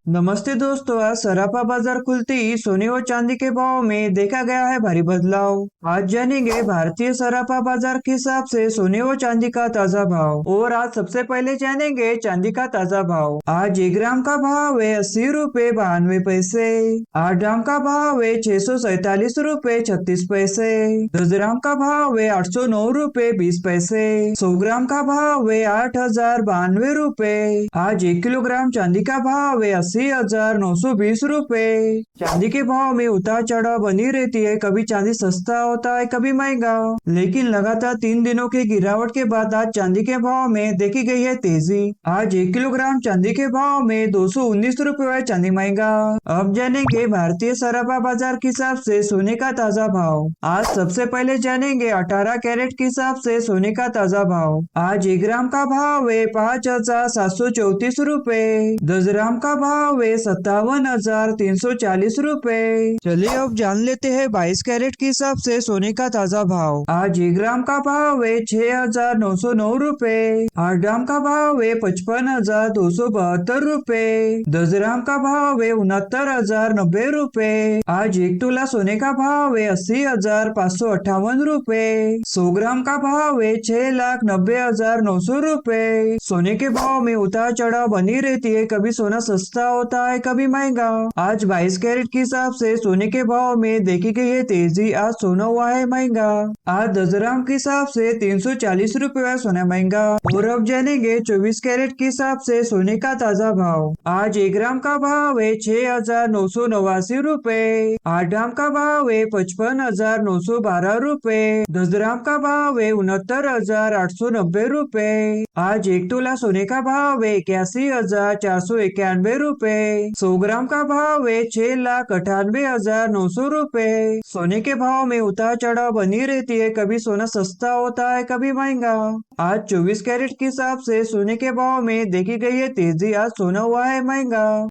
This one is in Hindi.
नमस्ते दोस्तों, आज सराफा बाजार खुलते ही सोने और चांदी के भाव में देखा गया है भारी बदलाव। आज जानेंगे भारतीय सराफा बाजार के हिसाब से सोने और चांदी का ताजा भाव। और आज सबसे पहले जानेंगे चांदी का ताजा भाव। आज 1 ग्राम का भाव है 80 रुपए 92 पैसे। 8 ग्राम का भाव है 647 रुपए 36 पैसे। 10 ग्राम का भाव है 809 रुपए 20 पैसे। 100 ग्राम का भाव है 8092 रुपए। आज 1 किलोग्राम चांदी का भाव है 80,920 रुपए। चांदी के भाव में उतार चढ़ाव बनी रहती है, कभी चांदी सस्ता होता है कभी महंगा, लेकिन लगातार 3 दिनों की गिरावट के बाद आज चांदी के भाव में देखी गई है तेजी। आज 1 किलोग्राम चांदी के भाव में 219 रुपए है चांदी महंगा। अब जानेंगे भारतीय सराफा बाजार के हिसाब से सोने का ताजा भाव। आज सबसे पहले जानेंगे 18 कैरेट के हिसाब से सोने का ताजा भाव। आज 1 ग्राम का भाव है 5,734 रुपए। 10 ग्राम का भाव है 57,340 रुपए। चलिए अब जान लेते हैं 22 कैरेट के हिसाब से सोने का ताजा भाव। आज 1 ग्राम का भाव है 6,909 रुपए। 8 ग्राम का भाव है 55,272 रुपए। 10 ग्राम का भाव है 69,090 रुपए। आज 1 तोला सोने का भाव है 80,558 रुपए। 100 ग्राम का भाव है 6,90,900 रुपए। सोने के भाव में उतार चढ़ाव बनी रहती है, कभी सोना सस्ता होता है कभी महंगा। आज 22 कैरेट के हिसाब से सोने के भाव में देखी गई है तेजी। आज सोना हुआ है महंगा। आज 10 ग्राम के हिसाब से 340 रुपए है सोना महंगा। और अब जानेंगे 24 कैरेट के हिसाब से सोने का ताजा भाव। आज 1 ग्राम का भाव है 6,989 रुपए। 8 ग्राम का भाव है 55,912 रुपए। 10 ग्राम का भाव है 69,890 रुपए। आज 1 तोला सोने का भाव है 81,491 रुपए। 100 ग्राम का भाव है 6,98,900 रुपए। सोने के भाव में उतार चढ़ाव बनी रहती है, कभी सोना सस्ता होता है कभी महंगा। आज 24 कैरेट के हिसाब से सोने के भाव में देखी गई है तेजी। आज सोना हुआ है महंगा।